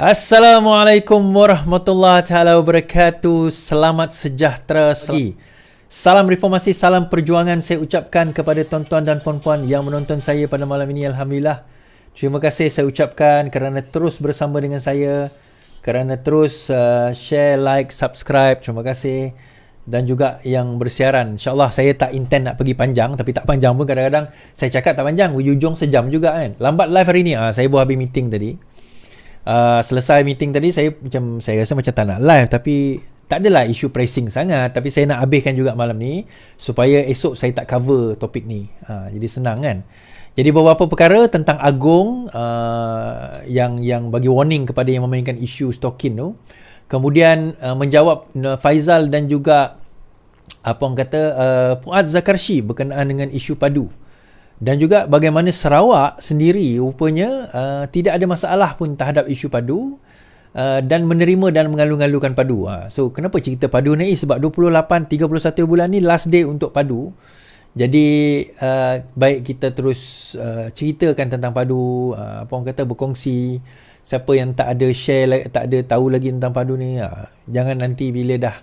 Assalamualaikum warahmatullahi taala wabarakatuh. Selamat sejahtera lagi. Salam reformasi, salam perjuangan saya ucapkan kepada tuan-tuan dan puan-puan yang menonton saya pada malam ini. Alhamdulillah. Terima kasih saya ucapkan kerana terus bersama dengan saya, kerana terus share, like, subscribe. Terima kasih. Dan juga yang bersiaran. InsyaAllah saya tak intend nak pergi panjang, tapi tak panjang pun kadang-kadang saya cakap tak panjang, hujung sejam juga kan. Lambat live hari ni. Saya baru habis meeting tadi. Selesai meeting tadi saya rasa macam tak nak live, tapi tak adalah isu pressing sangat, tapi saya nak habiskan juga malam ni supaya esok saya tak cover topik ni. Jadi senang kan. Jadi beberapa perkara tentang Agong yang bagi warning kepada yang memainkan isu stalking tu. Kemudian menjawab Faizal dan juga Fuad Zakarshi berkenaan dengan isu padu. Dan juga bagaimana Sarawak sendiri rupanya tidak ada masalah pun terhadap isu padu dan menerima dan mengalu-ngalukan padu. So kenapa cerita padu ni? Sebab 28, 31 bulan ni last day untuk padu. Jadi baik kita terus ceritakan tentang padu, berkongsi. Siapa yang tak ada share, tak ada tahu lagi tentang padu ni, jangan nanti bila dah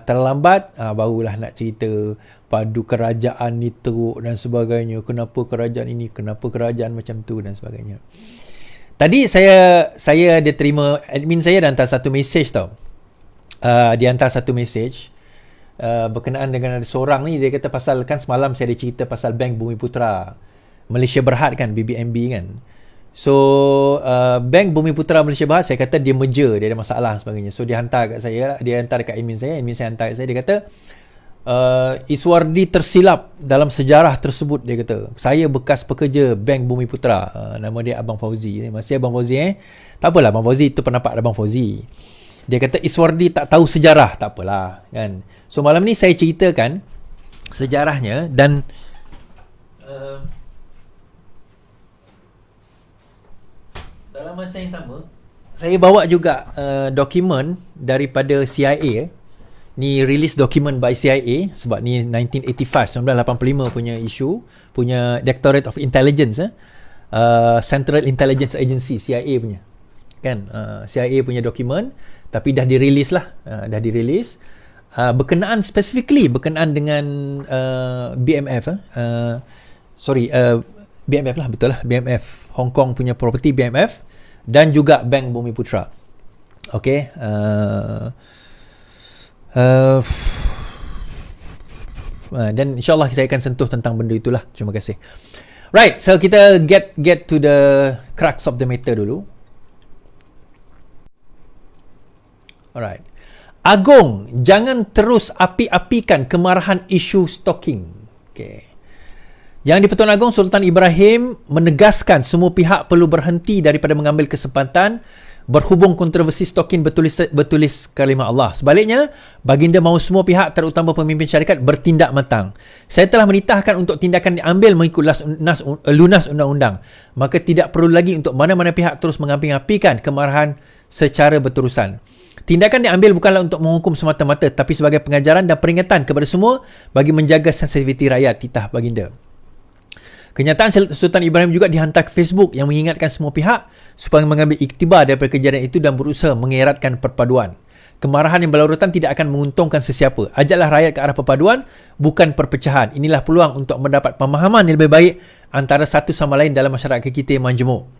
terlambat, barulah nak cerita padu kerajaan ni teruk dan sebagainya. Kenapa kerajaan ini, kenapa kerajaan macam tu dan sebagainya. Tadi saya ada terima, admin saya dah hantar satu mesej tau. Dia hantar satu mesej berkenaan dengan ada seorang ni, dia kata pasal, kan semalam saya ada cerita pasal Bank Bumiputera Malaysia Berhad kan, BBMB kan. So Bank Bumiputera Malaysia Berhad, saya kata dia merger, dia ada masalah dan sebagainya. So dia hantar kat saya, dia hantar dekat admin saya hantar kat saya, dia kata Iswardi tersilap dalam sejarah tersebut. Dia kata saya bekas pekerja Bank Bumiputera, nama dia Abang Fauzi. Masih Abang Fauzi tak apalah, Abang Fauzi itu pendapat Abang Fauzi. Dia kata Iswardi tak tahu sejarah, tak apalah kan. So malam ni saya ceritakan sejarahnya dan dalam masa yang sama saya bawa juga dokumen daripada CIA. Ni release dokumen by CIA sebab ni 1985 punya isu, punya Directorate of Intelligence, Central Intelligence Agency, CIA punya kan, CIA punya dokumen, tapi dah di-release lah, berkenaan dengan BMF, BMF lah, betul lah, BMF Hong Kong punya property BMF dan juga Bank Bumiputera. Okay. Dan insyaAllah saya akan sentuh tentang benda itulah. Terima kasih. Right, so kita get to the crux of the matter dulu. Alright. Agong, jangan terus api-apikan kemarahan isu stalking. Okay. Yang di-Pertuan Agong Sultan Ibrahim menegaskan semua pihak perlu berhenti daripada mengambil kesempatan berhubung kontroversi stalking bertulis kalimah Allah. Sebaliknya, baginda mahu semua pihak terutama pemimpin syarikat bertindak matang. Saya telah menitahkan untuk tindakan diambil mengikut lunas undang-undang. Maka tidak perlu lagi untuk mana-mana pihak terus mengapi-apikan kemarahan secara berterusan. Tindakan diambil bukanlah untuk menghukum semata-mata, tapi sebagai pengajaran dan peringatan kepada semua bagi menjaga sensitiviti rakyat, titah baginda. Kenyataan Sultan Ibrahim juga dihantar ke Facebook yang mengingatkan semua pihak supaya mengambil iktibar daripada kejadian itu dan berusaha mengeratkan perpaduan. Kemarahan yang berlarutan tidak akan menguntungkan sesiapa. Ajaklah rakyat ke arah perpaduan, bukan perpecahan. Inilah peluang untuk mendapat pemahaman yang lebih baik antara satu sama lain dalam masyarakat kita yang majmuk.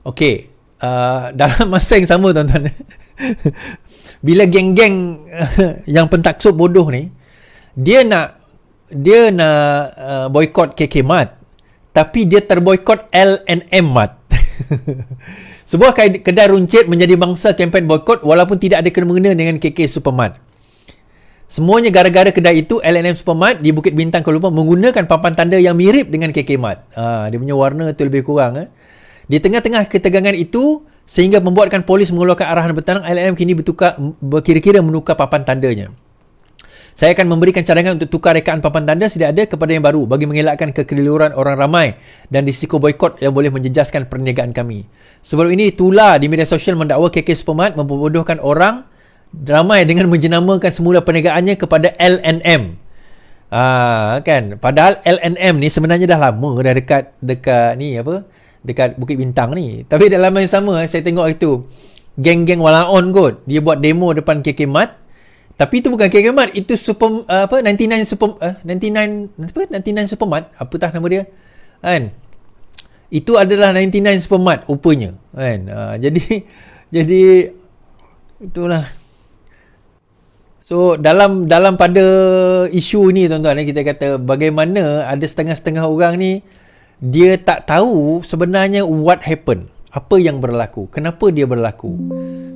Okey, dalam masa yang sama tuan-tuan, bila geng-geng yang pentaksub bodoh ni, dia nak boykot KK Mart, tapi dia terboykot L&M Mart. Sebuah kedai runcit menjadi bangsa kempen boykot walaupun tidak ada kena-mengena dengan KK Supermart. Semuanya gara-gara kedai itu, L&M Supermart di Bukit Bintang, Kuala Lumpur, menggunakan papan tanda yang mirip dengan KK Mart. Dia punya warna tu lebih kurang. Di tengah-tengah ketegangan itu, sehingga membuatkan polis mengeluarkan arahan bertanang, L&M kini berkira-kira menukar papan tandanya. Saya akan memberikan cadangan untuk tukar rekaan papan tanda sedia ada kepada yang baru bagi mengelakkan kekeliruan orang ramai dan risiko boikot yang boleh menjejaskan perniagaan kami. Sebelum ini, Tula di media sosial mendakwa KK Supermart memperbodohkan orang ramai dengan menjenamakan semula perniagaannya kepada L&M. Kan, padahal L&M ni sebenarnya dah lama dah dekat ni dekat Bukit Bintang ni. Tapi dalam yang sama saya tengok itu geng-geng Walaon kot, dia buat demo depan KK Mart. Tapi itu bukan KK Mart, itu 99 Supermart, apatah nama dia kan. Itu adalah 99 Supermart rupanya kan. Jadi itulah. So dalam pada isu ni tuan-tuan, kita kata bagaimana ada setengah-setengah orang ni dia tak tahu sebenarnya what happened, apa yang berlaku, kenapa dia berlaku.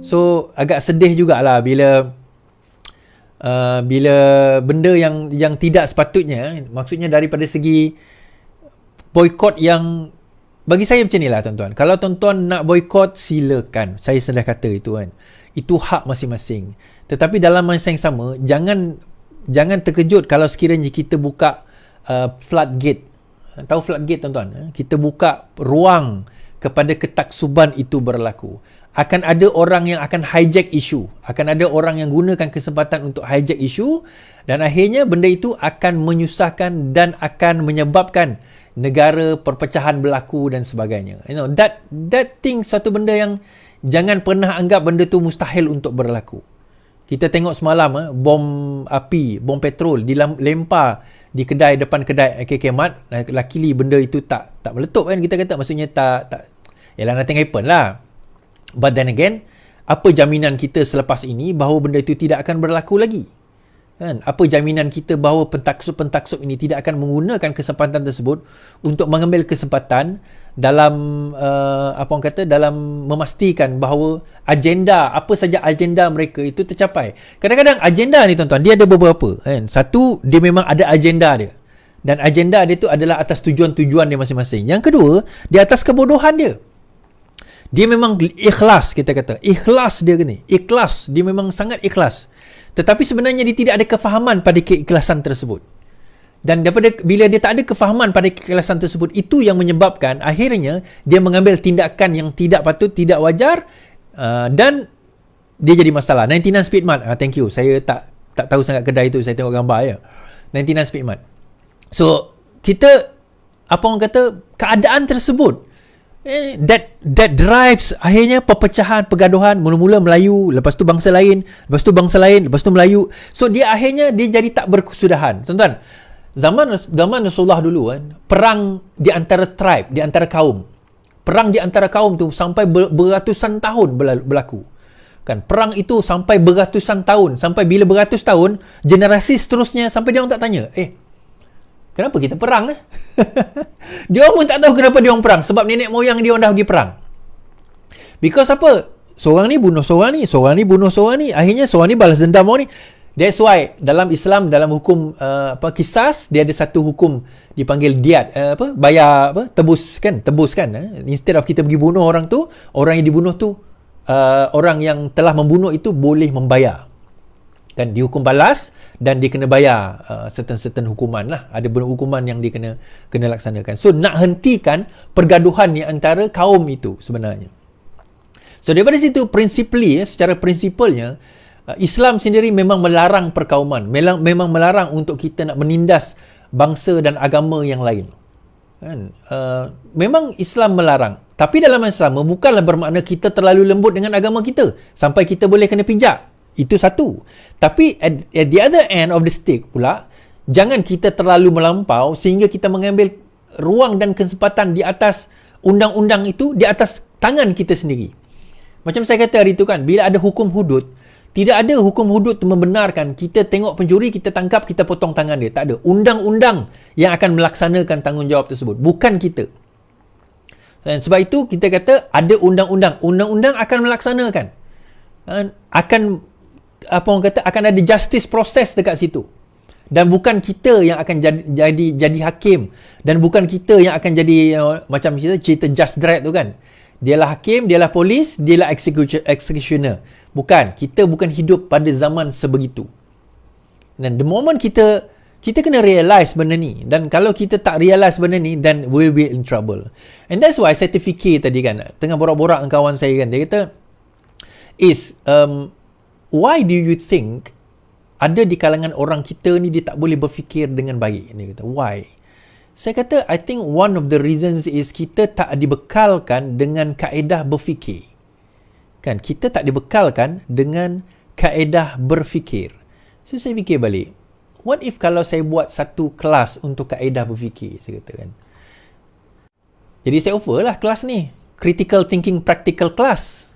So agak sedih jugalah bila benda yang tidak sepatutnya, maksudnya daripada segi boykot, yang bagi saya macam inilah tuan-tuan. Kalau tuan-tuan nak boykot, silakan. Saya sudah kata itu kan. Itu hak masing-masing. Tetapi dalam masa yang sama, jangan terkejut kalau sekiranya kita buka floodgate. Tahu floodgate tuan-tuan? Kita buka ruang kepada ketaksuban itu berlaku. Akan ada orang yang akan hijack isu. Akan ada orang yang gunakan kesempatan untuk hijack isu, dan akhirnya benda itu akan menyusahkan dan akan menyebabkan negara perpecahan berlaku dan sebagainya. You know, that thing, satu benda yang jangan pernah anggap benda tu mustahil untuk berlaku. Kita tengok semalam bom api, bom petrol dilempar di kedai, depan kedai KK Mart. Luckily benda itu tak meletup kan, kita kata. Maksudnya tak yalah, nothing happen lah. But then again, apa jaminan kita selepas ini bahawa benda itu tidak akan berlaku lagi? Kan? Apa jaminan kita bahawa pentaksub-pentaksub ini tidak akan menggunakan kesempatan tersebut untuk mengambil kesempatan dalam dalam memastikan bahawa agenda, apa saja agenda mereka itu tercapai. Kadang-kadang agenda ni tuan-tuan, dia ada beberapa kan. Satu, dia memang ada agenda dia, dan agenda dia tu adalah atas tujuan-tujuan dia masing-masing. Yang kedua, di atas kebodohan dia. Dia memang ikhlas, kita kata. Ikhlas dia ni. Ikhlas. Dia memang sangat ikhlas. Tetapi sebenarnya dia tidak ada kefahaman pada keikhlasan tersebut. Dan daripada bila dia tak ada kefahaman pada keikhlasan tersebut, itu yang menyebabkan akhirnya dia mengambil tindakan yang tidak patut, tidak wajar, dan dia jadi masalah. 99 Speedmart. Thank you. Saya tak tahu sangat kedai itu. Saya tengok gambar je. 99 Speedmart. So, kita, apa orang kata, keadaan tersebut, that drives akhirnya perpecahan, pergaduhan. Mula-mula Melayu, lepas tu bangsa lain, lepas tu bangsa lain, lepas tu Melayu. So dia akhirnya dia jadi tak berkesudahan. Tuan-tuan, zaman Rasulullah dulu kan, perang di antara tribe, di antara kaum. Perang di antara kaum tu sampai beratusan tahun berlaku. Kan, perang itu sampai beratusan tahun, sampai bila beratus tahun, generasi seterusnya sampai dia orang tak tanya, kenapa kita perang? Dia pun tak tahu kenapa dia orang perang. Sebab nenek moyang dia orang dah pergi perang. Because apa? Seorang ni bunuh seorang ni, seorang ni bunuh seorang ni. Akhirnya seorang ni balas dendam orang ni. That's why dalam Islam, dalam hukum qisas, dia ada satu hukum dipanggil diat, bayar tebus kan. Instead of kita pergi bunuh orang tu, orang yang dibunuh tu, orang yang telah membunuh itu boleh membayar. Kan, dihukum balas dan dia kena bayar certain hukuman lah. Ada beberapa hukuman yang dia kena laksanakan. So nak hentikan pergaduhan ni antara kaum itu sebenarnya. So daripada situ, secara prinsipalnya, Islam sendiri memang melarang perkauman, memang melarang untuk kita nak menindas bangsa dan agama yang lain. Kan? Memang Islam melarang. Tapi dalam masa sama, bukanlah bermakna kita terlalu lembut dengan agama kita sampai kita boleh kena pijak. Itu satu. Tapi at the other end of the stick pula, jangan kita terlalu melampau sehingga kita mengambil ruang dan kesempatan di atas undang-undang itu, di atas tangan kita sendiri. Macam saya kata hari itu kan, bila ada hukum hudud, tidak ada hukum hudud membenarkan kita tengok pencuri, kita tangkap, kita potong tangan dia. Tak ada. Undang-undang yang akan melaksanakan tanggungjawab tersebut, bukan kita. Dan sebab itu kita kata ada undang-undang. Undang-undang akan melaksanakan. Akan ada justice process dekat situ. Dan bukan kita yang akan jadi hakim, dan bukan kita yang akan jadi macam cerita Judge Dredd tu kan. Dialah hakim, dialah polis, dialah executioner. Bukan, kita bukan hidup pada zaman sebegitu. Dan the moment kita kena realise benda ni, dan kalau kita tak realise benda ni, then we'll be in trouble. And that's why saya terfikir tadi kan, tengah borak-borak dengan kawan saya kan, dia kata why do you think ada di kalangan orang kita ni dia tak boleh berfikir dengan baik? Dia kata, why? Saya kata, I think one of the reasons is kita tak dibekalkan dengan kaedah berfikir. Kan, kita tak dibekalkan dengan kaedah berfikir. So, saya fikir balik, what if kalau saya buat satu kelas untuk kaedah berfikir, saya kata kan. Jadi, saya offer lah kelas ni. Critical Thinking Practical Class.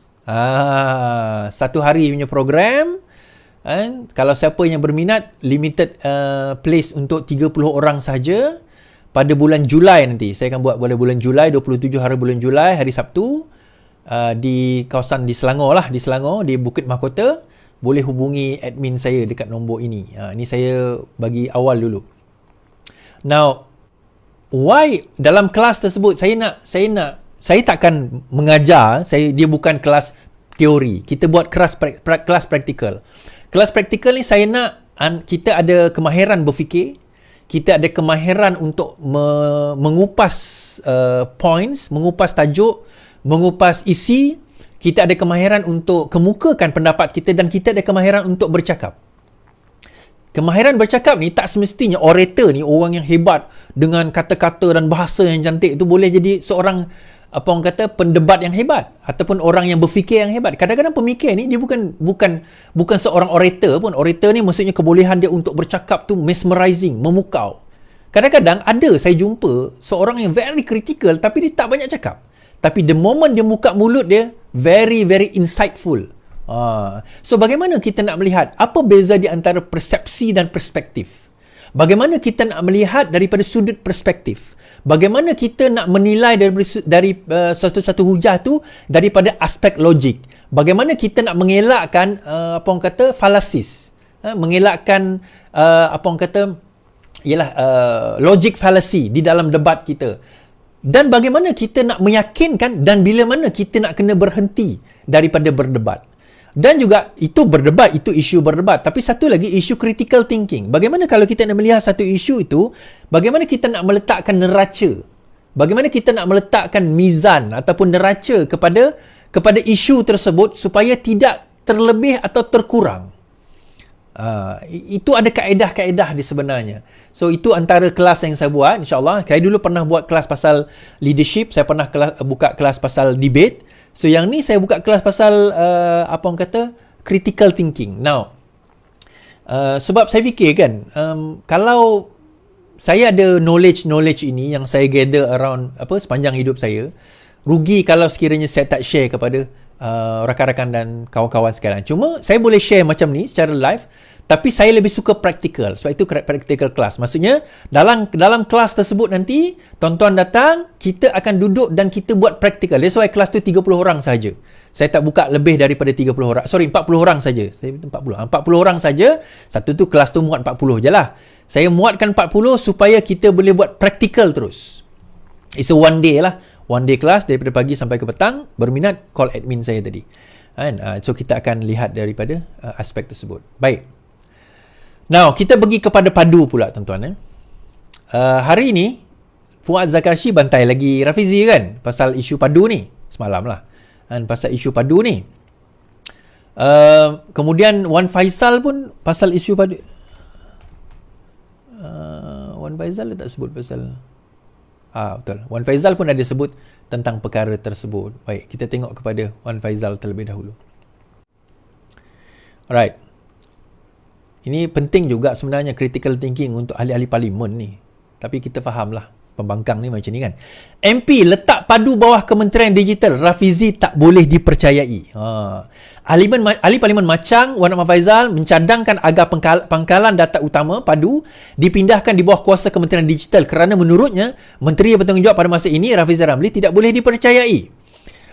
Satu hari punya program. Kalau siapa yang berminat, limited place untuk 30 orang sahaja. Pada bulan Julai nanti. Saya akan buat pada bulan Julai, 27 hari bulan Julai, hari Sabtu. Di kawasan di Selangor lah. Di Selangor, di Bukit Mahkota. Boleh hubungi admin saya dekat nombor ini. Ini saya bagi awal dulu. Now, why dalam kelas tersebut saya takkan mengajar, dia bukan kelas teori. Kita buat kelas praktikal. Kelas praktikal ni saya nak kita ada kemahiran berfikir, kita ada kemahiran untuk mengupas points, mengupas tajuk, mengupas isi, kita ada kemahiran untuk kemukakan pendapat kita dan kita ada kemahiran untuk bercakap. Kemahiran bercakap ni tak semestinya orator ni, orang yang hebat dengan kata-kata dan bahasa yang cantik tu boleh jadi seorang pendebat yang hebat ataupun orang yang berfikir yang hebat. Kadang-kadang pemikir ni dia bukan seorang orator pun. Orator ni maksudnya kebolehan dia untuk bercakap tu mesmerizing, memukau. Kadang-kadang ada saya jumpa seorang yang very critical tapi dia tak banyak cakap. Tapi the moment dia buka mulut dia very very insightful. So bagaimana kita nak melihat apa beza di antara persepsi dan perspektif? Bagaimana kita nak melihat daripada sudut perspektif? Bagaimana kita nak menilai dari satu-satu hujah tu daripada aspek logik? Bagaimana kita nak mengelakkan fallacies? Mengelakkan logic fallacy di dalam debat kita. Dan bagaimana kita nak meyakinkan dan bila mana kita nak kena berhenti daripada berdebat. Dan juga itu berdebat, itu isu berdebat. Tapi satu lagi isu critical thinking. Bagaimana kalau kita nak melihat satu isu itu, bagaimana kita nak meletakkan neraca? Bagaimana kita nak meletakkan mizan ataupun neraca kepada isu tersebut supaya tidak terlebih atau terkurang? Itu ada kaedah-kaedah di sebenarnya. So itu antara kelas yang saya buat, insyaAllah. Saya dulu pernah buat kelas pasal leadership, saya pernah buka kelas pasal debate. So yang ni saya buka kelas pasal critical thinking. Now, sebab saya fikir kan, kalau saya ada knowledge ini yang saya gather around sepanjang hidup saya, rugi kalau sekiranya saya tak share kepada rakan-rakan dan kawan-kawan sekalian. Cuma saya boleh share macam ni secara live, tapi saya lebih suka practical. Sebab itu practical class. Maksudnya dalam kelas tersebut nanti tuan-tuan datang, kita akan duduk dan kita buat practical. That's why kelas tu 30 orang saja. Saya tak buka lebih daripada 30 orang. Sorry, 40 orang saja. Saya 40 orang saja. Satu tu kelas tu muat 40 je lah. Saya muatkan 40 supaya kita boleh buat practical terus. It's a one day lah. One day class daripada pagi sampai ke petang. Berminat, call admin saya tadi. So kita akan lihat daripada aspek tersebut. Baik. Now, kita pergi kepada padu pula tuan-tuan. Hari ni, Fuad Zakarshi bantai lagi Rafizi kan? Pasal isu padu ni. Semalam lah. Pasal isu padu ni. Kemudian Wan Faisal pun pasal isu padu. Wan Faisal tak sebut pasal... betul. Wan Faisal pun ada sebut tentang perkara tersebut. Baik, kita tengok kepada Wan Faisal terlebih dahulu. Alright. Ini penting juga sebenarnya critical thinking untuk ahli-ahli parlimen ni. Tapi kita fahamlah pembangkang ni macam ni kan. MP letak padu bawah Kementerian Digital, Rafizi tak boleh dipercayai. Ahli Parlimen Machang, Wan Ahmad Faizal mencadangkan agar pangkalan data utama padu dipindahkan di bawah kuasa Kementerian Digital kerana menurutnya Menteri yang bertanggungjawab pada masa ini, Rafizi Ramli, tidak boleh dipercayai.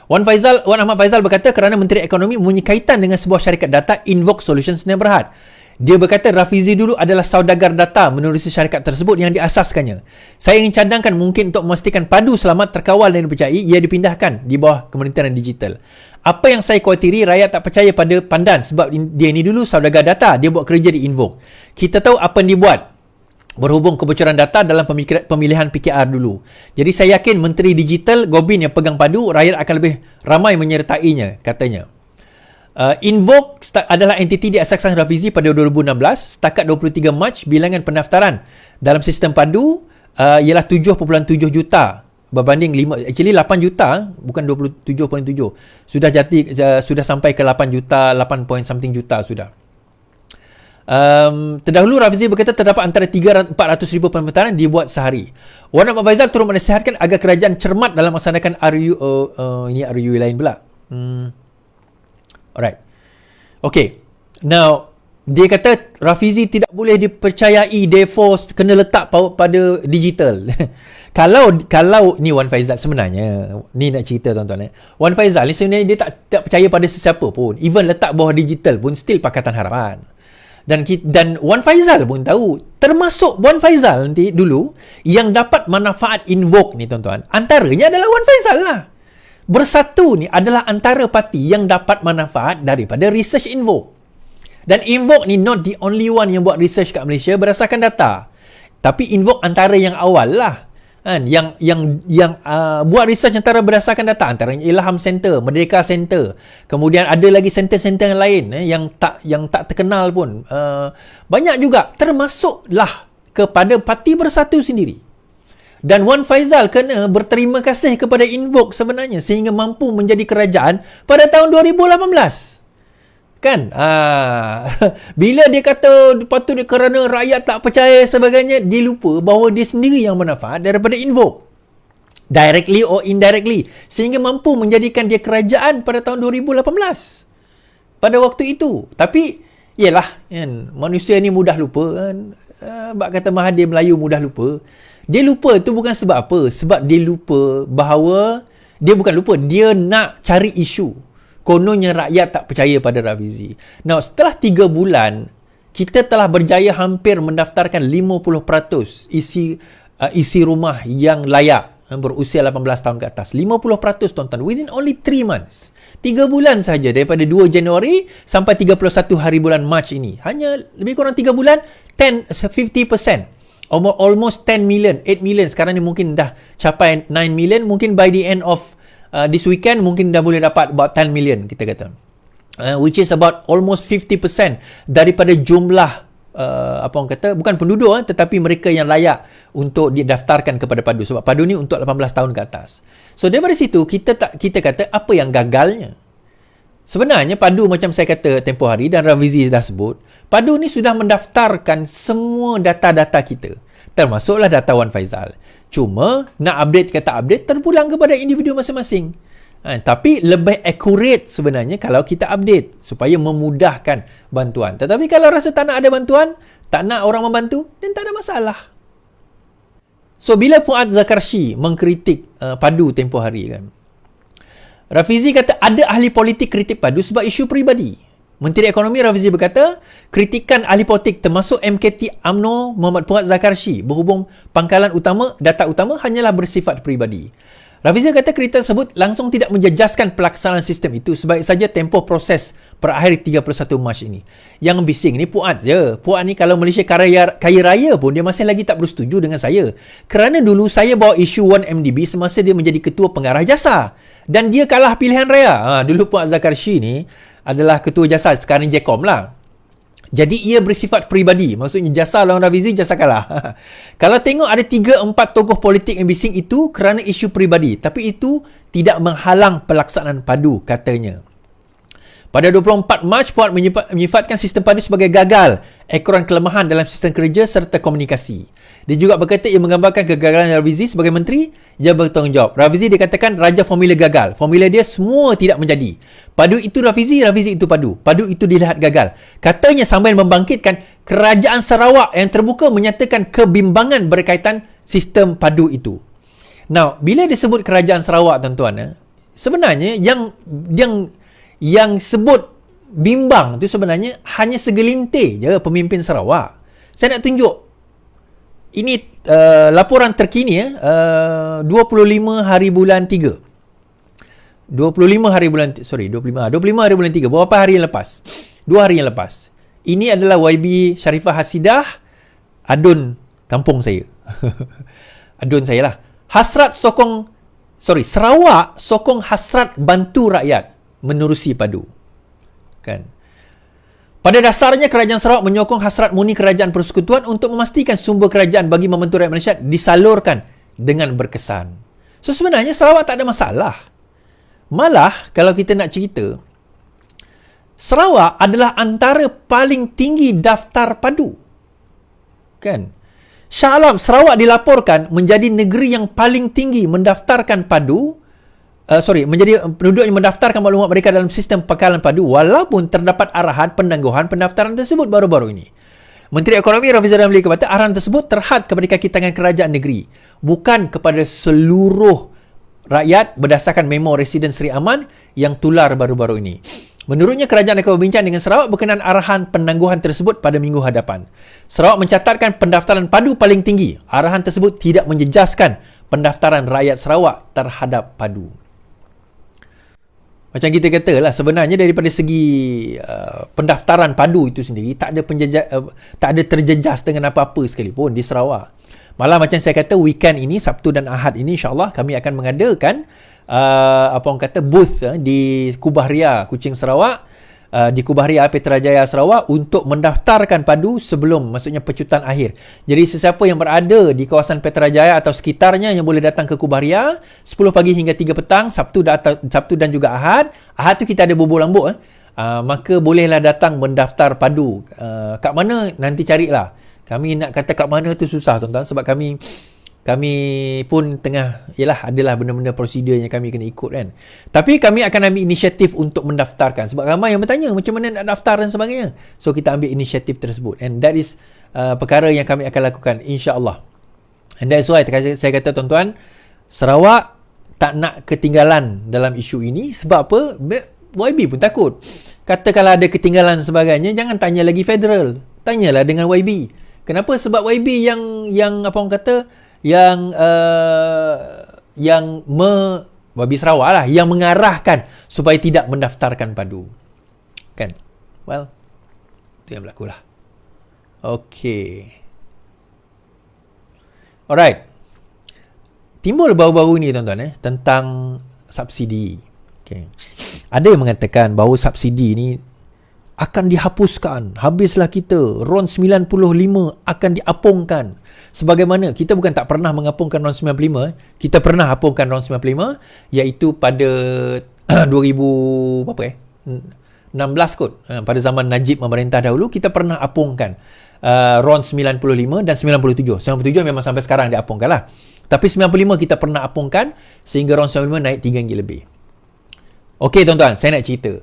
Wan Ahmad Faizal berkata kerana Menteri Ekonomi mempunyai kaitan dengan sebuah syarikat data, Invoke Solutions Sdn Bhd. Dia berkata Rafizi dulu adalah saudagar data menerusi syarikat tersebut yang diasaskannya. Saya ingin cadangkan mungkin untuk memastikan padu selamat, terkawal dan dipercayai, ia dipindahkan di bawah Kementerian Digital. Apa yang saya khawatiri, rakyat tak percaya pada Pandan sebab dia ni dulu saudagar data, dia buat kerja di Invoke. Kita tahu apa yang dibuat berhubung kebocoran data dalam pemilihan PKR dulu. Jadi saya yakin Menteri Digital, Gobin yang pegang padu, rakyat akan lebih ramai menyertainya, katanya. Invoke adalah entiti diasaskan Rafizi pada 2016. Setakat 23 Mac, bilangan pendaftaran dalam sistem padu ialah 7.7 juta berbanding 8 juta, bukan 27.7. Sudah sampai ke 8 juta, 8 point something juta sudah. Terdahulu Rafizi berkata terdapat antara 300-400 ribu pemerintahan dibuat sehari. Wan Ahmad Faizal turut menasihatkan agar kerajaan cermat dalam melaksanakan RUU. Ini RUU lain pula. Alright. Okay. Now, dia kata Rafizi tidak boleh dipercayai, therefore kena letak pada digital. kalau ni Wan Faizal sebenarnya, ni nak cerita tuan-tuan, Wan Faizal ni sebenarnya dia tak percaya pada sesiapa pun. Even letak bawah digital pun still Pakatan Harapan. Dan Wan Faizal pun tahu, termasuk Wan Faizal nanti dulu yang dapat manfaat Invoke ni tuan-tuan, antaranya adalah Wan Faizal lah. Bersatu ni adalah antara parti yang dapat manfaat daripada research Invoke. Dan Invoke ni not the only one yang buat research kat Malaysia berdasarkan data. Tapi Invoke antara yang awal lah. Kan? Yang buat research antara berdasarkan data, antaranya Ilham Center, Merdeka Center. Kemudian ada lagi center-center yang lain yang tak terkenal pun. Banyak juga, termasuklah kepada Parti Bersatu sendiri. Dan Wan Faizal kena berterima kasih kepada Invoke sebenarnya sehingga mampu menjadi kerajaan pada tahun 2018. Kan? Bila dia kata patut kerana rakyat tak percaya sebagainya, dia lupa bahawa dia sendiri yang manfaat daripada Invoke, directly or indirectly, sehingga mampu menjadikan dia kerajaan pada tahun 2018 pada waktu itu. Tapi yelah kan, manusia ni mudah lupa kan. Bak kata Mahathir Melayu mudah lupa. Dia lupa tu bukan sebab apa, sebab dia lupa bahawa dia bukan lupa, dia nak cari isu. Kononnya rakyat tak percaya pada Rafizi. Now, setelah 3 bulan, kita telah berjaya hampir mendaftarkan 50% isi rumah yang layak berusia 18 tahun ke atas. 50% tuan-tuan, within only 3 months. 3 bulan saja daripada 2 Januari sampai 31 hari bulan Mac ini. Hanya lebih kurang 3 bulan, 50%. Almost 10 million, 8 million. Sekarang ni mungkin dah capai 9 million. Mungkin by the end of this weekend mungkin dah boleh dapat about 10 million kita kata, which is about almost 50% daripada jumlah apa orang kata, bukan penduduk tetapi mereka yang layak untuk didaftarkan kepada PADU, sebab PADU ni untuk 18 tahun ke atas. So daripada situ kita kata apa yang gagalnya. Sebenarnya PADU, macam saya kata tempoh hari dan Rafizi dah sebut, PADU ni sudah mendaftarkan semua data-data kita, termasuklah data Wan Faizal. Cuma nak update ke tak update terpulang kepada individu masing-masing. Tapi lebih accurate sebenarnya kalau kita update supaya memudahkan bantuan. Tetapi kalau rasa tak nak ada bantuan, tak nak orang membantu, dan tak ada masalah. So bila Fuad Zakarshi mengkritik PADU tempoh hari kan, Rafizi kata ada ahli politik kritik PADU sebab isu peribadi. Menteri Ekonomi Rafizi berkata, kritikan ahli politik termasuk MKT UMNO Muhammad Fuad Zakarshi berhubung pangkalan utama, data utama hanyalah bersifat peribadi. Rafizi kata kritikan tersebut langsung tidak menjejaskan pelaksanaan sistem itu, sebaik saja tempoh proses berakhir 31 Mac ini. Yang bising ni Fuad je. Fuad ni kalau Malaysia kaya raya pun dia masih lagi tak bersetuju dengan saya. Kerana dulu saya bawa isu 1MDB semasa dia menjadi ketua pengarah jasa. Dan dia kalah pilihan raya. Dulu Fuad Zakarshi ni adalah ketua jasa, sekarang Jcom lah. Jadi ia bersifat peribadi. Maksudnya jasa lawan Rafizi, jasa kalah. Kalau tengok ada 3-4 tokoh politik yang bising itu kerana isu peribadi. Tapi itu tidak menghalang pelaksanaan PADU, katanya. Pada 24 Mac, Puan menyifatkan sistem PADU sebagai gagal, ekoran kelemahan dalam sistem kerja serta komunikasi. Dia juga berkata ia menggambarkan kegagalan Rafizi sebagai menteri yang bertanggungjawab. Rafizi dikatakan raja formula gagal. Formula dia semua tidak menjadi. PADU itu Rafizi, Rafizi itu PADU. PADU itu dilihat gagal. Katanya sambil membangkitkan kerajaan Sarawak yang terbuka menyatakan kebimbangan berkaitan sistem PADU itu. Now, bila disebut kerajaan Sarawak tuan-tuan, sebenarnya yang sebut bimbang tu sebenarnya hanya segelintir je pemimpin Sarawak. Saya nak tunjuk. Ini laporan terkini 25 hari bulan 3. 25 hari bulan 3. Beberapa hari yang lepas. 2 hari yang lepas. Ini adalah YB Sharifah Hasidah, adun kampung saya. Adun saya lah. Sarawak sokong hasrat bantu rakyat menerusi PADU. Kan? Pada dasarnya, Kerajaan Sarawak menyokong hasrat murni Kerajaan Persekutuan untuk memastikan sumber kerajaan bagi membantu rakyat Malaysia disalurkan dengan berkesan. So, sebenarnya Sarawak tak ada masalah. Malah, kalau kita nak cerita, Sarawak adalah antara paling tinggi daftar padu. Kan? Shah Alam, Sarawak dilaporkan menjadi negeri yang paling tinggi mendaftarkan padu, menjadi penduduk yang mendaftarkan maklumat mereka dalam sistem pekalan padu walaupun terdapat arahan penangguhan pendaftaran tersebut baru-baru ini. Menteri Ekonomi Rafizi Ramli kata arahan tersebut terhad kepada kaki tangan kerajaan negeri, bukan kepada seluruh rakyat berdasarkan memo Residen Seri Aman yang tular baru-baru ini. Menurutnya, kerajaan akan berbincang dengan Sarawak berkenaan arahan penangguhan tersebut pada minggu hadapan. Sarawak mencatatkan pendaftaran padu paling tinggi. Arahan tersebut tidak menjejaskan pendaftaran rakyat Sarawak terhadap padu. Macam kita kata lah, sebenarnya daripada segi pendaftaran padu itu sendiri tak ada terjejas dengan apa-apa sekalipun di Sarawak. Malah macam saya kata, weekend ini, Sabtu dan Ahad ini, insyaAllah kami akan mengadakan booth di Kubah Ria Kuching Sarawak, di Kubah Ria Petrajaya Sarawak untuk mendaftarkan padu sebelum maksudnya pecutan akhir. Jadi sesiapa yang berada di kawasan Petrajaya atau sekitarnya yang boleh datang ke Kubah Ria 10 pagi hingga 3 petang Sabtu dan juga Ahad. Ahad tu kita ada bubur lambuk maka bolehlah datang mendaftar padu. Kat mana nanti carilah. Kami nak kata kat mana tu susah tuan-tuan, sebab kami pun adalah benda-benda prosedur yang kami kena ikut kan. Tapi kami akan ambil inisiatif untuk mendaftarkan, sebab ramai yang bertanya macam mana nak daftar dan sebagainya. So kita ambil inisiatif tersebut, and that is perkara yang kami akan lakukan insya-Allah. And that's why saya kata tuan-tuan, Sarawak tak nak ketinggalan dalam isu ini. Sebab apa? YB pun takut. Katakanlah ada ketinggalan sebagainya, jangan tanya lagi federal, tanyalah dengan YB. Kenapa? Sebab YB yang apa orang kata, YB Sarawak lah yang mengarahkan supaya tidak mendaftarkan padu. Kan? Well, itu yang berlaku lah. Okay. Alright. Timbul baru-baru ni tuan-tuan tentang subsidi. Okay. Ada yang mengatakan bahawa subsidi ni akan dihapuskan. Habislah kita. RON 95 akan diapungkan. Sebagaimana kita bukan tak pernah mengapungkan RON 95. Kita pernah apungkan RON 95. Iaitu pada 2016 kot. Pada zaman Najib memerintah dahulu, kita pernah apungkan RON 95 dan 97. 97 memang sampai sekarang diapungkan lah. Tapi 95 kita pernah apungkan sehingga RON 95 naik RM3 lebih. Okey tuan-tuan, saya nak cerita.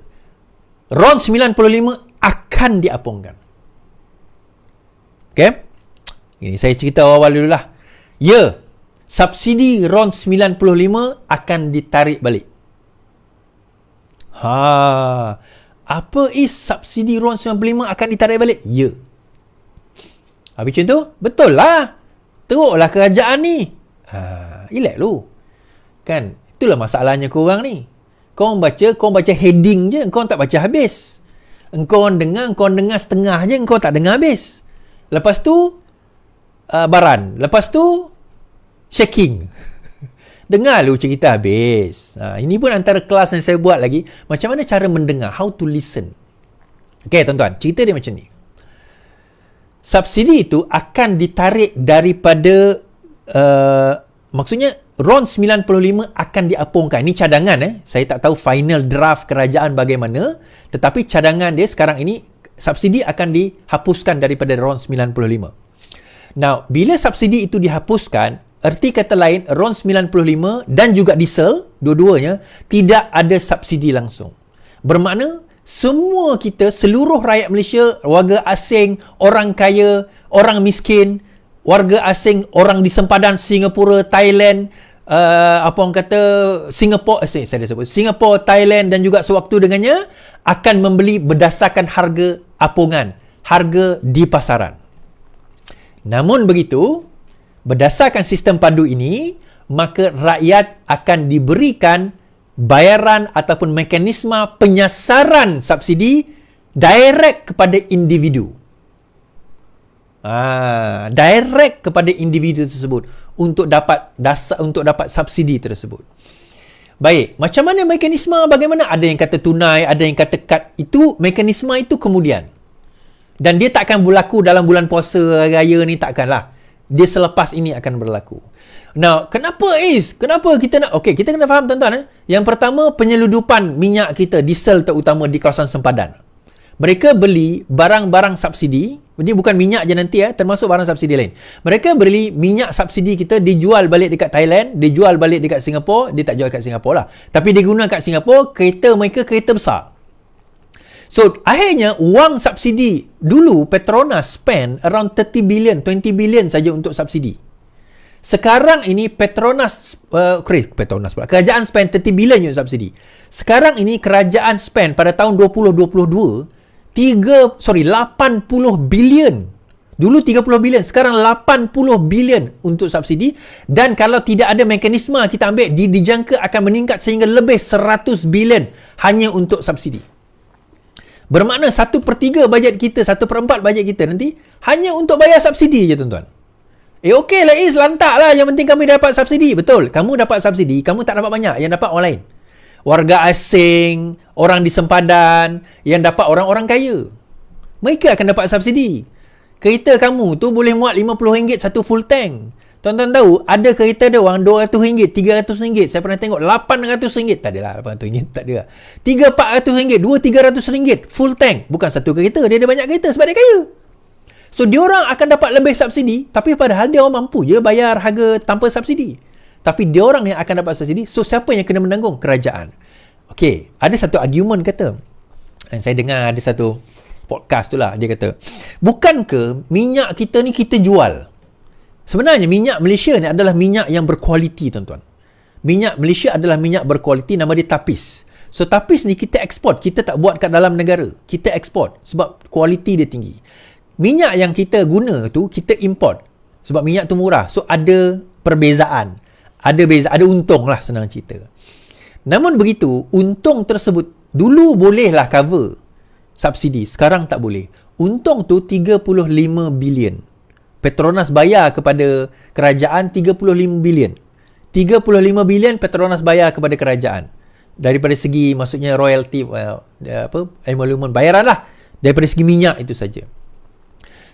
RON 95 akan diapungkan. Okey? Ini saya cerita awal dululah. Ya, subsidi RON 95 akan ditarik balik. Apa is subsidi RON 95 akan ditarik balik? Ya. Habis macam tu? Betul lah. Teruklah kerajaan ni. Relax lu. Kan? Itulah masalahnya korang ni. Kau baca heading je, kau tak baca habis. Kau dengar setengah je, kau tak dengar habis. Lepas tu baran, lepas tu shaking. Dengar lu cerita habis. Ini pun antara kelas yang saya buat lagi, macam mana cara mendengar, how to listen. Okey tuan-tuan, cerita dia macam ni. Subsidi itu akan ditarik daripada maksudnya RON 95 akan diapungkan. Ini cadangan Saya tak tahu final draft kerajaan bagaimana, tetapi cadangan dia sekarang ini, subsidi akan dihapuskan daripada RON 95. Now, bila subsidi itu dihapuskan, erti kata lain, RON 95 dan juga diesel, dua-duanya tidak ada subsidi langsung. Bermakna semua kita, seluruh rakyat Malaysia, warga asing, orang kaya, orang miskin, warga asing, orang di sempadan Singapura, Thailand, Singapura, Thailand dan juga sewaktu dengannya akan membeli berdasarkan harga apungan, harga di pasaran. Namun begitu, berdasarkan sistem padu ini, maka rakyat akan diberikan bayaran ataupun mekanisme penyasaran subsidi direct kepada individu. Direct kepada individu tersebut untuk dapat subsidi tersebut. Baik, macam mana mekanisme, bagaimana? Ada yang kata tunai, ada yang kata kad. Itu mekanisme itu kemudian. Dan dia tak akan berlaku dalam bulan puasa raya ni, takkanlah. Dia selepas ini akan berlaku. Now, kenapa kita nak... Okey, kita kena faham tuan-tuan. Yang pertama, penyeludupan minyak kita, diesel terutama di kawasan sempadan. Mereka beli barang-barang subsidi. Ini bukan minyak je nanti, termasuk barang subsidi lain. Mereka beli minyak subsidi kita, dijual balik dekat Thailand, dijual balik dekat Singapura. Dia tak jual kat Singapura lah. Tapi dia guna kat Singapura, kereta mereka kereta besar. So, akhirnya wang subsidi, dulu Petronas spend around 30 billion, 20 billion saja untuk subsidi. Sekarang ini kerajaan spend 30 billion untuk subsidi. Sekarang ini kerajaan spend pada tahun 2022 80 billion. Dulu 30 billion, sekarang 80 billion untuk subsidi. Dan kalau tidak ada mekanisme kita ambil, dijangka akan meningkat sehingga lebih 100 billion hanya untuk subsidi. Bermakna 1/3 bajet kita, 1/4 bajet kita nanti hanya untuk bayar subsidi je tuan-tuan. Okey lah Is, lantak lah. Yang penting kami dapat subsidi. Betul, kamu dapat subsidi, kamu tak dapat banyak. Yang dapat orang lain. Warga asing, orang di sempadan, yang dapat orang-orang kaya. Mereka akan dapat subsidi. Kereta kamu tu boleh muat RM50 satu full tank. Tuan-tuan tahu, ada kereta dia orang RM200, RM300. Saya pernah tengok RM800. Tak adalah RM800, tak ada. RM300-400, RM200-300 full tank. Bukan satu kereta, dia ada banyak kereta sebab dia kaya. So, diorang akan dapat lebih subsidi, tapi padahal dia orang mampu je bayar harga tanpa subsidi. Tapi diorang yang akan dapat subsidi, so siapa yang kena menanggung? Kerajaan. Okey, ada satu argument kata, dan saya dengar ada satu podcast tu lah, dia kata, bukankah minyak kita ni kita jual? Sebenarnya minyak Malaysia ni adalah minyak yang berkualiti tuan-tuan. Minyak Malaysia adalah minyak berkualiti, nama dia Tapis. So Tapis ni kita ekspor, kita tak buat kat dalam negara. Kita ekspor sebab kualiti dia tinggi. Minyak yang kita guna tu kita import sebab minyak tu murah. So ada perbezaan. Ada untung lah, senang cerita. Namun begitu, untung tersebut dulu bolehlah cover subsidi, sekarang tak boleh. Untung tu 35 bilion. Petronas bayar kepada kerajaan 35 bilion. 35 bilion Petronas bayar kepada kerajaan. Daripada segi maksudnya royalty, emolumen bayaran lah. Daripada segi minyak itu saja.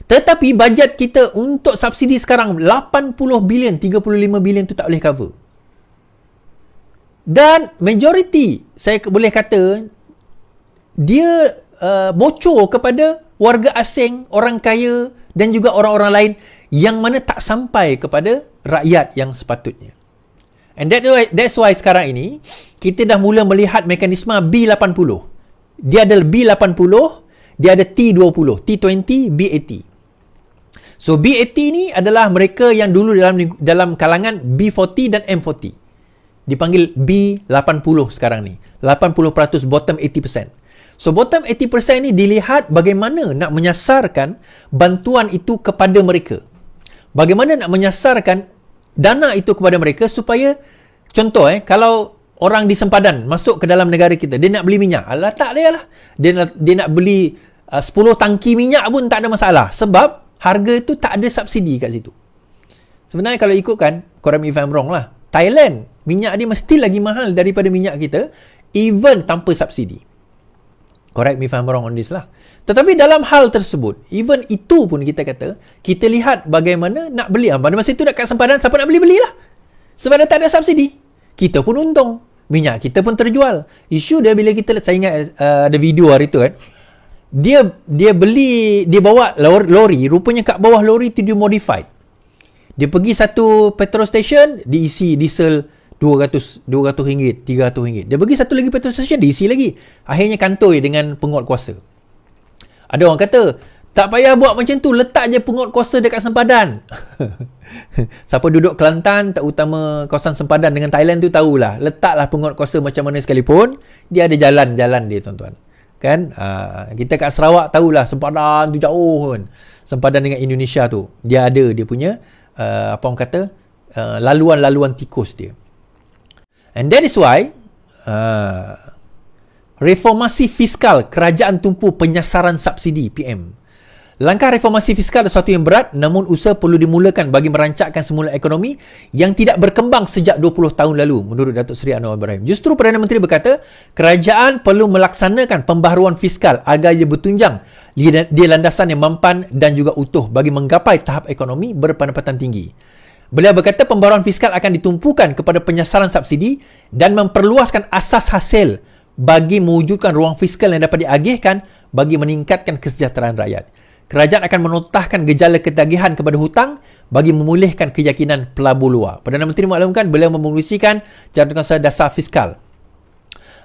Tetapi bajet kita untuk subsidi sekarang 80 bilion, 35 bilion tu tak boleh cover. Dan majoriti, saya boleh kata, dia bocor kepada warga asing, orang kaya dan juga orang-orang lain yang mana tak sampai kepada rakyat yang sepatutnya. And that's why sekarang ini, kita dah mula melihat mekanisme B80. Dia ada B80, dia ada T20, T20, B80. So B80 ni adalah mereka yang dulu dalam kalangan B40 dan M40. Dipanggil B80 sekarang ni. 80% bottom 80%. So bottom 80% ni dilihat bagaimana nak menyasarkan bantuan itu kepada mereka. Bagaimana nak menyasarkan dana itu kepada mereka supaya, contoh kalau orang di sempadan masuk ke dalam negara kita, dia nak beli minyak. Alah tak boleh lah. Dia nak beli 10 tangki minyak pun tak ada masalah. Sebab harga itu tak ada subsidi kat situ. Sebenarnya kalau ikutkan, correct me if I'm wrong lah, Thailand, minyak dia mesti lagi mahal daripada minyak kita, even tanpa subsidi. Correct me if I'm wrong on this lah. Tetapi dalam hal tersebut, even itu pun kita kata, kita lihat bagaimana nak beli. Pada masa itu dekat sempadan, siapa nak beli-belilah. Sebab dah tak ada subsidi. Kita pun untung. Minyak kita pun terjual. Isu dia bila kita, saya ingat ada video hari tu kan, dia bawa lori, rupanya kat bawah lori tu dia modified. Dia pergi satu petrol station, diisi diesel RM200, RM300. Dia pergi satu lagi petrol station, diisi lagi. Akhirnya kantoi dengan penguat kuasa. Ada orang kata, tak payah buat macam tu, letak je penguat kuasa dekat sempadan. Siapa duduk Kelantan, terutama kawasan sempadan dengan Thailand tu tahulah, letaklah penguat kuasa macam mana sekalipun, dia ada jalan-jalan dia tuan-tuan. Kan, kita kat Sarawak tahulah sempadan tu jauh kan. Sempadan dengan Indonesia tu, dia ada dia punya apa orang kata, laluan-laluan tikus dia. And that is why reformasi fiskal, kerajaan tumpu penyasaran subsidi PM, Langkah reformasi fiskal adalah sesuatu yang berat, namun usaha perlu dimulakan bagi merancangkan semula ekonomi yang tidak berkembang sejak 20 tahun lalu, menurut Datuk Seri Anwar Ibrahim. Justru Perdana Menteri berkata, kerajaan perlu melaksanakan pembaharuan fiskal agar ia bertunjang di landasan yang mampan dan juga utuh bagi menggapai tahap ekonomi berpendapatan tinggi. Beliau berkata pembaharuan fiskal akan ditumpukan kepada penyasaran subsidi dan memperluaskan asas hasil bagi mewujudkan ruang fiskal yang dapat diagihkan bagi meningkatkan kesejahteraan rakyat. Kerajaan akan menotahkan gejala ketagihan kepada hutang bagi memulihkan keyakinan pelabur luar. Perdana Menteri maklumkan beliau memengerusikan jadualkan dasar fiskal.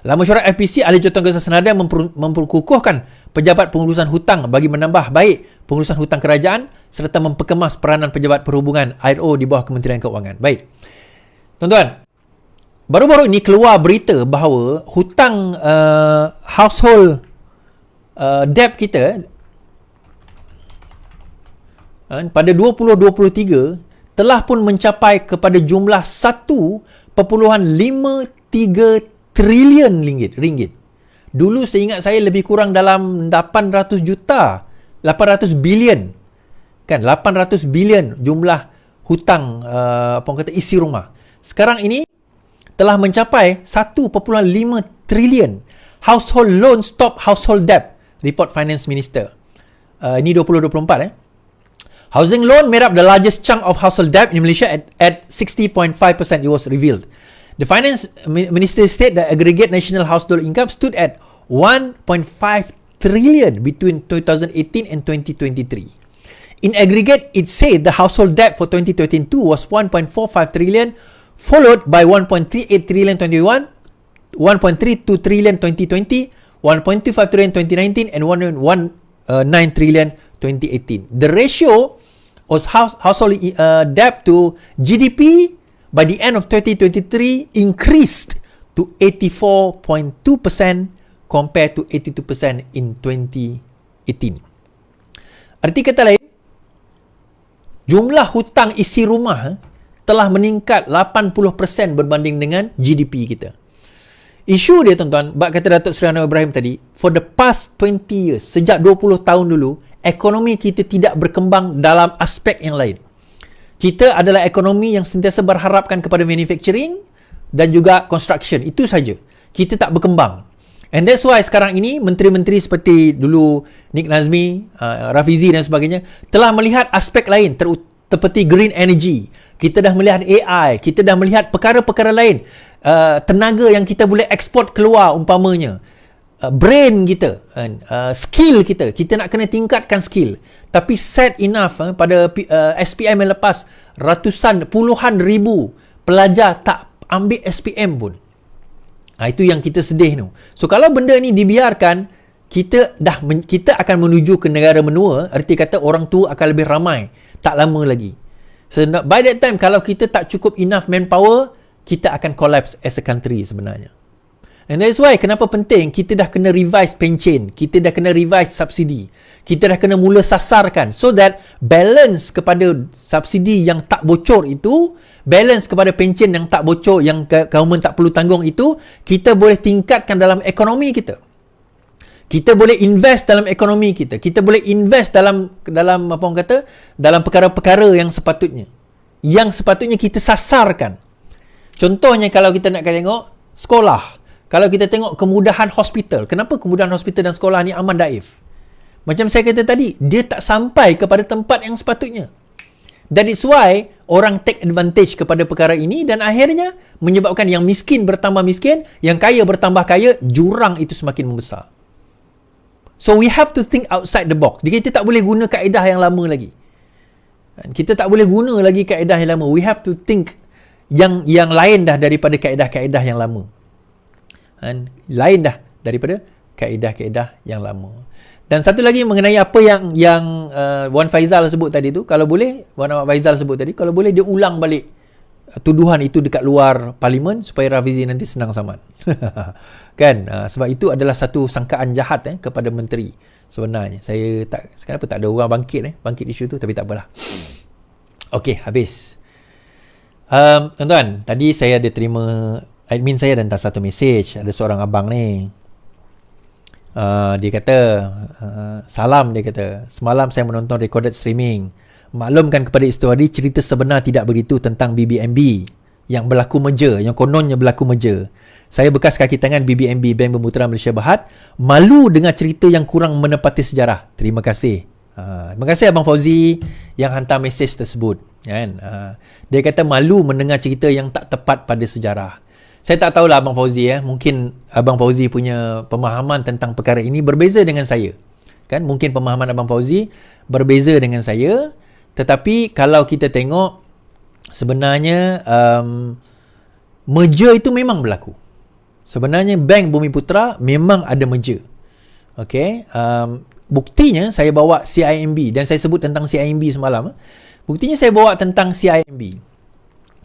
Dalam mesyuarat FPC, ahli jadualkan senada memperkukuhkan pejabat pengurusan hutang bagi menambah baik pengurusan hutang kerajaan serta memperkemas peranan pejabat perhubungan IRO di bawah Kementerian Keuangan. Baik. Tuan-tuan, baru-baru ini keluar berita bahawa hutang household debt kita pada 2023 telah pun mencapai kepada jumlah 1.53 trilion ringgit. Dulu seingat saya lebih kurang dalam 800 bilion. Kan 800 bilion jumlah hutang isi rumah. Sekarang ini telah mencapai 1.5 trilion. Household loan stop household debt, report Finance Minister. Ini 2024 Housing loan made up the largest chunk of household debt in Malaysia at 60.5%, it was revealed. The Finance Minister said that aggregate national household income stood at 1.5 trillion between 2018 and 2023. In aggregate, it said the household debt for 2022 was 1.45 trillion, followed by 1.38 trillion 2021, 1.32 trillion 2020, 1.25 trillion 2019, and 1.19 trillion 2018. The ratio was household debt to GDP by the end of 2023 increased to 84.2% compared to 82% in 2018. Arti kata lain, jumlah hutang isi rumah telah meningkat 80% berbanding dengan GDP kita. Isu dia tuan-tuan, bab kata Datuk Seri Anwar Ibrahim tadi, for the past 20 years, sejak 20 tahun dulu, ekonomi kita tidak berkembang dalam aspek yang lain. Kita adalah ekonomi yang sentiasa berharapkan kepada manufacturing dan juga construction. Itu saja. Kita tak berkembang. And that's why sekarang ini menteri-menteri seperti dulu Nick Nazmi, Rafizi dan sebagainya telah melihat aspek lain seperti green energy. Kita dah melihat AI, kita dah melihat perkara-perkara lain. Tenaga yang kita boleh ekspor keluar umpamanya. Brain kita, skill kita nak kena tingkatkan skill. Tapi sad enough, pada SPM yang lepas, puluhan ribu pelajar tak ambil SPM pun. Itu yang kita sedih tu. So kalau benda ni dibiarkan, kita akan menuju ke negara menua. Arti kata orang tu akan lebih ramai tak lama lagi. So by that time, kalau kita tak cukup enough manpower, kita akan collapse as a country sebenarnya. And that's why kenapa penting kita dah kena revise pencen, kita dah kena revise subsidi, kita dah kena mula sasarkan so that balance kepada subsidi yang tak bocor itu, balance kepada pencen yang tak bocor, yang government tak perlu tanggung itu, kita boleh tingkatkan dalam ekonomi kita. Kita boleh invest dalam ekonomi kita. Kita boleh invest dalam apa orang kata, dalam perkara-perkara yang sepatutnya kita sasarkan. Contohnya kalau kita nak tengok sekolah. Kalau kita tengok kemudahan hospital, kenapa kemudahan hospital dan sekolah ni aman daif? Macam saya kata tadi, dia tak sampai kepada tempat yang sepatutnya. That is why orang take advantage kepada perkara ini dan akhirnya menyebabkan yang miskin bertambah miskin, yang kaya bertambah kaya, jurang itu semakin membesar. So we have to think outside the box. Kita tak boleh guna kaedah yang lama lagi. Kita tak boleh guna lagi kaedah yang lama. We have to think yang lain dah daripada kaedah-kaedah yang lama. Lain dah daripada kaedah-kaedah yang lama. Dan satu lagi mengenai apa yang Wan Faizal sebut tadi tu, kalau boleh Wan Ahmad Faizal sebut tadi, kalau boleh dia ulang balik tuduhan itu dekat luar parlimen supaya Rafizi nanti senang saman. Kan? Sebab itu adalah satu sangkaan jahat kepada menteri sebenarnya. Sekarang tak ada orang bangkit isu tu, tapi tak apalah. Okey, habis. Tuan-tuan, tadi saya ada terima, admin saya dah hantar satu mesej. Ada seorang abang ni, Dia kata, salam, dia kata, semalam saya menonton recorded streaming. Maklumkan kepada Istiwadi, cerita sebenar tidak begitu tentang BBNB yang berlaku merger, yang kononnya berlaku merger. Saya bekas kaki tangan BBNB, Bank Bermutra Malaysia Berhad, malu dengan cerita yang kurang menepati sejarah. Terima kasih. Terima kasih Abang Fauzi yang hantar mesej tersebut. Kan? Dia kata malu mendengar cerita yang tak tepat pada sejarah. Saya tak tahulah Abang Fauzi, mungkin Abang Fauzi punya pemahaman tentang perkara ini berbeza dengan saya. Kan? Mungkin pemahaman Abang Fauzi berbeza dengan saya. Tetapi kalau kita tengok, sebenarnya merger itu memang berlaku. Sebenarnya Bank Bumiputra memang ada merger. Okay? Buktinya saya bawa CIMB dan saya sebut tentang CIMB semalam. Buktinya saya bawa tentang CIMB.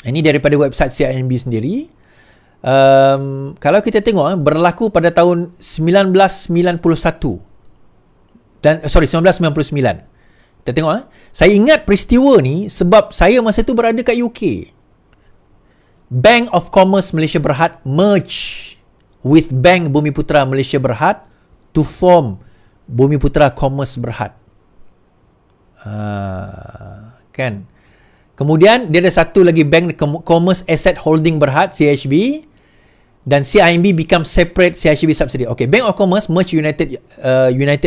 Ini daripada website CIMB sendiri. Kalau kita tengok, berlaku pada tahun 1991 dan 1999. Kita tengok, saya ingat peristiwa ni sebab saya masa tu berada kat UK. Bank of Commerce Malaysia Berhad merge with Bank Bumiputra Malaysia Berhad to form Bumiputra Commerce Berhad. Kan? Kemudian dia ada satu lagi Bank Commerce Asset Holding Berhad, CHB, dan CIMB become separate CHB subsidiary. Okay, Bank of Commerce merge United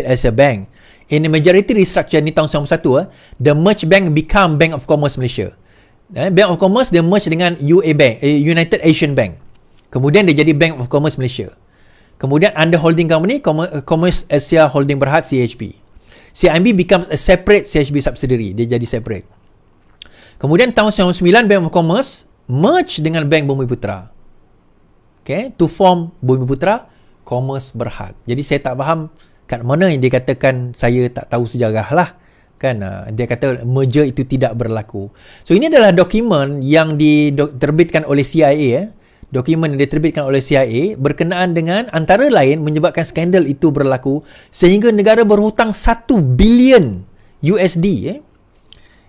as a bank. In the majority restructure ni tahun 91, the merged bank become Bank of Commerce Malaysia. Bank of Commerce dia merge dengan UA Bank, United Asian Bank. Kemudian dia jadi Bank of Commerce Malaysia. Kemudian under holding company, Commerce Asia Holding Berhad, CHB. CIMB becomes a separate CHB subsidiary. Dia jadi separate. Kemudian tahun 99, Bank of Commerce merge dengan Bank Bumiputra. Okay, to form Bumiputra Commerce Berhad. Jadi saya tak faham kat mana yang dia katakan saya tak tahu sejarah lah. Kan? Dia kata merger itu tidak berlaku. So ini adalah dokumen yang diterbitkan oleh CIA. Dokumen yang diterbitkan oleh CIA berkenaan dengan antara lain menyebabkan skandal itu berlaku sehingga negara berhutang 1 bilion USD.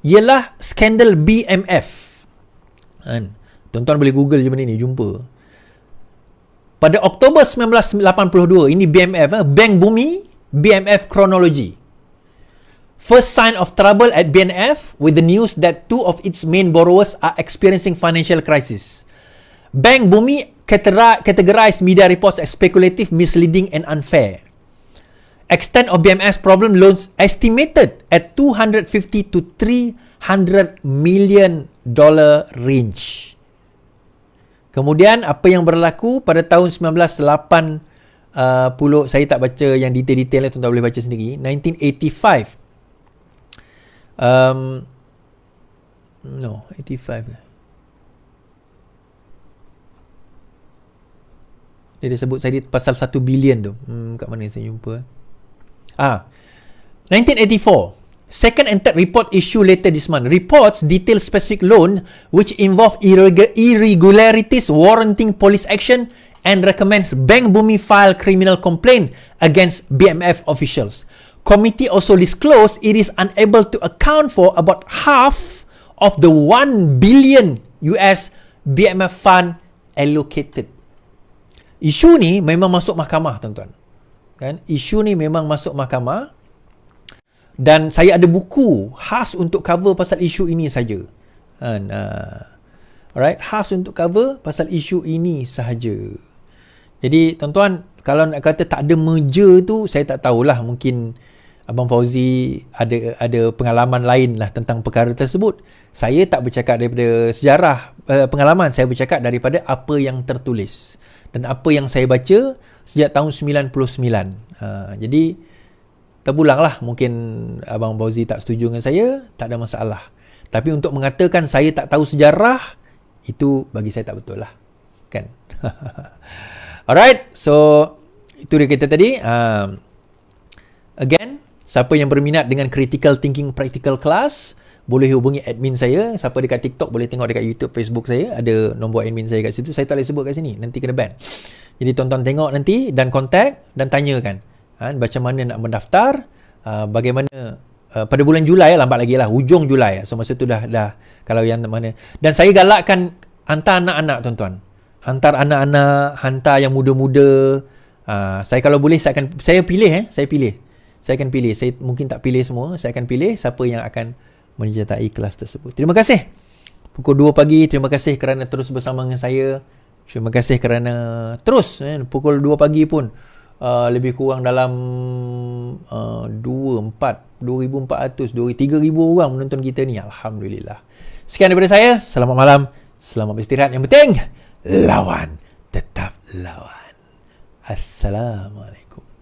Ialah skandal BMF. Kan? Tuan-tuan boleh google je benda ni, jumpa. Pada Oktober 1982, ini BMF, Bank Bumi, BMF Chronology. First sign of trouble at BNF with the news that two of its main borrowers are experiencing financial crisis. Bank Bumi categorized media reports as speculative, misleading and unfair. Extent of BMF's problem loans estimated at $250 to $300 million range. Kemudian apa yang berlaku pada tahun 1980, saya tak baca yang detail-detailnya, tuan-tuan boleh baca sendiri. 1985. 85. Dia sebut saya pasal 1 bilion tu. Kat mana saya jumpa? 1984. Second and third report issue later this month. Reports detail specific loan which involve irregularities warranting police action and recommends Bank Bumi file criminal complaint against BMF officials. Committee also disclosed it is unable to account for about half of the 1 billion US BMF fund allocated. Isu ni memang masuk mahkamah, tuan-tuan. Kan? Isu ni memang masuk mahkamah. Dan saya ada buku khas untuk cover pasal isu ini saja. Alright, khas untuk cover pasal isu ini sahaja. Jadi tuan-tuan, kalau nak kata tak ada merger tu, saya tak tahulah, mungkin Abang Fauzi ada pengalaman lain lah tentang perkara tersebut. Saya tak bercakap daripada sejarah pengalaman, saya bercakap daripada apa yang tertulis dan apa yang saya baca sejak tahun 99. Jadi terbulanglah, mungkin Abang Fauzi tak setuju dengan saya, tak ada masalah. Tapi untuk mengatakan saya tak tahu sejarah, itu bagi saya tak betul lah. Kan? Alright, so itu dia kita tadi. Again, siapa yang berminat dengan critical thinking practical class, boleh hubungi admin saya. Siapa dekat TikTok boleh tengok dekat YouTube, Facebook saya. Ada nombor admin saya kat situ. Saya tak boleh sebut kat sini, nanti kena ban. Jadi tonton tengok nanti dan contact dan tanyakan. Macam mana nak mendaftar, bagaimana pada bulan Julai, lambat lagi lah, hujung Julai. So masa tu dah kalau yang mana. Dan saya galakkan hantar anak-anak, tuan-tuan. Hantar anak-anak, hantar yang muda-muda, Saya kalau boleh saya pilih. Saya akan pilih. Saya mungkin tak pilih semua. Saya akan pilih siapa yang akan menyertai kelas tersebut. Terima kasih. Pukul 2 pagi. Terima kasih kerana terus bersama dengan saya. Terima kasih kerana terus pukul 2 pagi pun lebih kurang dalam 2,400, 3,000 orang menonton kita ni. Alhamdulillah. Sekian daripada saya. Selamat malam. Selamat beristirahat. Yang penting lawan. Tetap lawan. Assalamualaikum.